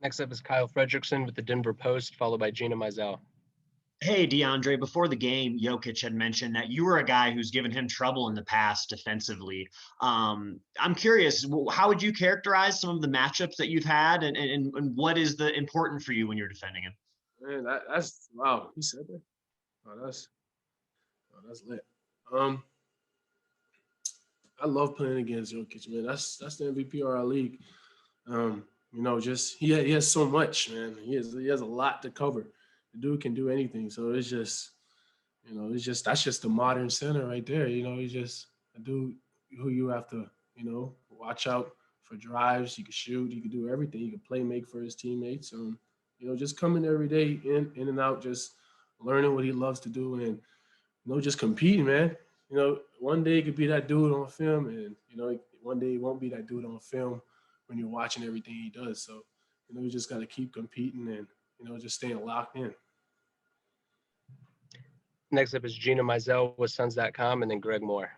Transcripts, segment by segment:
Next up is Kyle Fredrickson with the Denver Post, followed by Gina Mizell. Hey, Deandre, before the game, Jokic had mentioned that you were a guy who's given him trouble in the past defensively. I'm curious, how would you characterize some of the matchups that you've had, and what is the important for you when you're defending him? Man, that's wow. He said that. Oh, that's lit. Um, I love playing against Jokic, man. That's the MVP of our league. Just he has so much, man. He has a lot to cover. The dude can do anything. So that's just the modern center right there. He's just a dude who you have to, watch out for drives. He can shoot. He can do everything. He can play make for his teammates. Just coming every day in and out, just learning what he loves to do and just competing, man. One day he could be that dude on film, and one day he won't be that dude on film when you're watching everything he does. So, you just got to keep competing and just staying locked in. Next up is Gina Mizell with Suns.com, and then Greg Moore.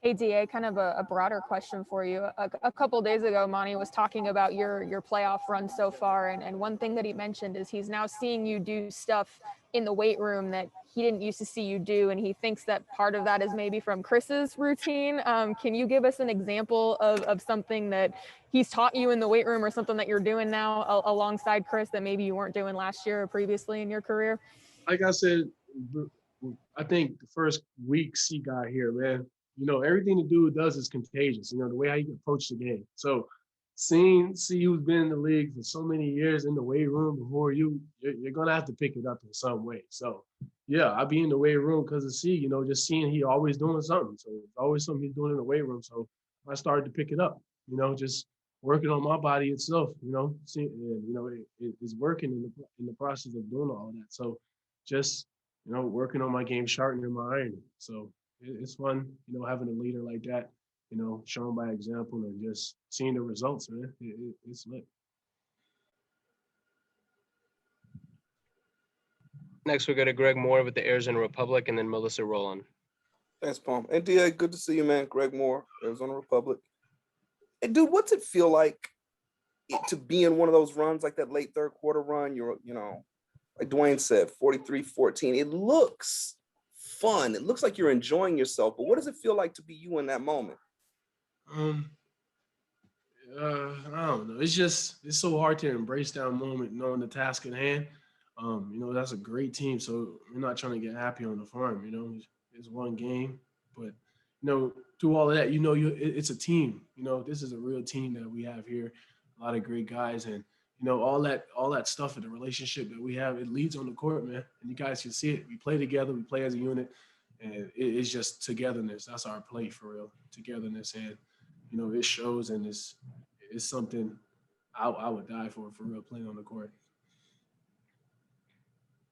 Hey, DA, kind of a broader question for you. A couple of days ago, Monty was talking about your playoff run so far, and one thing that he mentioned is he's now seeing you do stuff in the weight room that he didn't used to see you do, and he thinks that part of that is maybe from Chris's routine. Can you give us an example of something that he's taught you in the weight room or something that you're doing now alongside Chris that maybe you weren't doing last year or previously in your career? Like I said, I think the first weeks he got here, man, everything the dude does is contagious, the way how he can approach the game. So see who's been in the league for so many years in the weight room before you're going to have to pick it up in some way. So, yeah, I be in the weight room because of C, just seeing he always doing something. So it's always something he's doing in the weight room. So I started to pick it up, just working on my body itself, it's working in the process of doing all of that. So just, working on my game, sharpening my iron. So it's fun, having a leader like that, showing by example and just seeing the results, man. It's lit. Next, we go to Greg Moore with the Arizona Republic, and then Melissa Rowland. Thanks, Palm. And DA, good to see you, man. Greg Moore, Arizona Republic. And dude, what's it feel like to be in one of those runs, like that late third quarter run? You're, like Dwayne said, 43-14. It looks fun. It looks like you're enjoying yourself. But what does it feel like to be you in that moment? I don't know. It's so hard to embrace that moment, knowing the task at hand. That's a great team. So we're not trying to get happy on the farm. It's one game, but through all of that, it's a team. This is a real team that we have here. A lot of great guys, and all that stuff and the relationship that we have, it leads on the court, man. And you guys can see it. We play together. We play as a unit, and it's just togetherness. That's our play for real, togetherness, and it shows, and it's something I would die for real, playing on the court.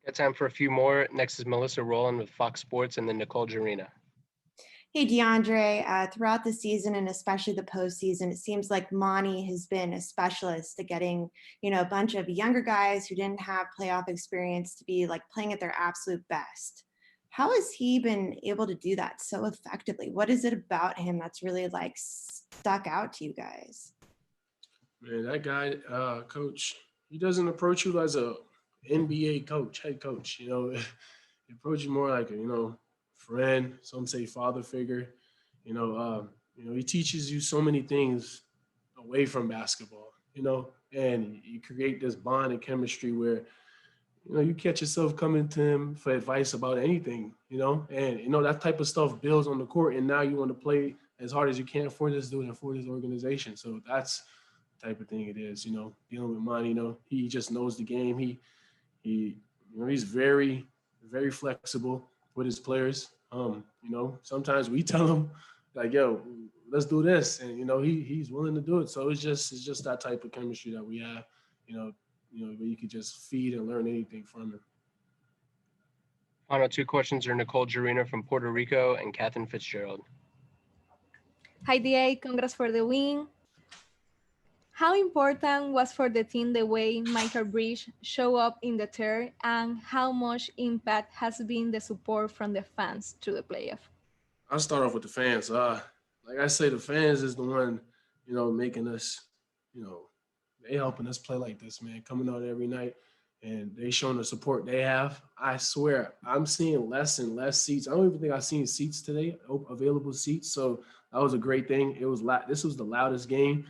Got time for a few more. Next is Melissa Rowland with Fox Sports, and then Nicole Jarina. Hey, Deandre, throughout the season and especially the postseason, it seems like Monty has been a specialist at getting, a bunch of younger guys who didn't have playoff experience to be like playing at their absolute best. How has he been able to do that so effectively? What is it about him that's really like stuck out to you guys? Man, that guy, coach, he doesn't approach you as a NBA coach, head coach. He approaches you more like a, friend, some say father figure. He teaches you so many things away from basketball, and you create this bond and chemistry where, you catch yourself coming to him for advice about anything, and, that type of stuff builds on the court, and now you want to play as hard as you can for this dude and for this organization. So that's the type of thing it is, dealing with Monty, he just knows the game. He's very, very flexible with his players. Sometimes we tell him like, yo, let's do this. And, he's willing to do it. So it's just that type of chemistry that we have, where you could just feed and learn anything from him. Final two questions are Nicole Jarina from Puerto Rico and Catherine Fitzgerald. Hi, DA. Congrats for the win. How important was for the team the way Michael Bridges showed up in the third, and how much impact has been the support from the fans through the playoff? I'll start off with the fans. Like I say, the fans is the one, making us, they helping us play like this, man, coming out every night. And they showing the support they have. I swear, I'm seeing less and less seats. I don't even think I've seen seats today, available seats. So that was a great thing. It was this was the loudest game,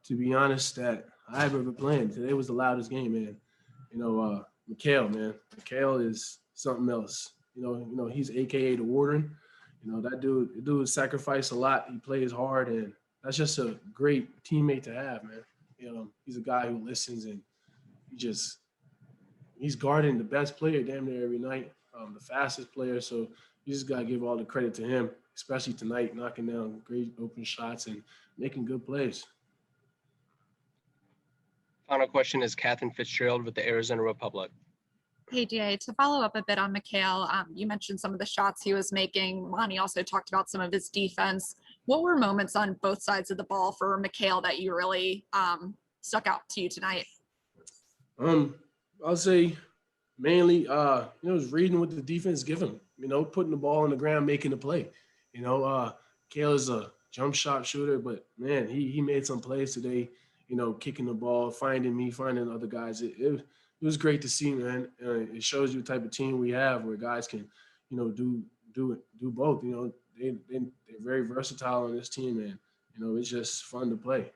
to be honest, that I've ever played. Today was the loudest game, man. You know, Mikhail, man. Mikhail is something else. You know, he's AKA the Warden. You know, that dude sacrificed a lot. He plays hard, and that's just a great teammate to have, man. You know, he's a guy who listens, and he's guarding the best player damn near every night, the fastest player. So you just got to give all the credit to him, especially tonight, knocking down great open shots and making good plays. Final question is Catherine Fitzgerald with the Arizona Republic. Hey, DA, to follow up a bit on Mikhail, you mentioned some of the shots he was making. Lonnie also talked about some of his defense. What were moments on both sides of the ball for Mikhail that you really stuck out to you tonight? I'll say mainly, was reading what the defense give him, putting the ball on the ground, making the play. Mikhail is a jump shot shooter, but man, he made some plays today, kicking the ball, finding me, finding other guys. It was great to see, man. It shows you the type of team we have where guys can, do both. They're very versatile on this team, and it's just fun to play.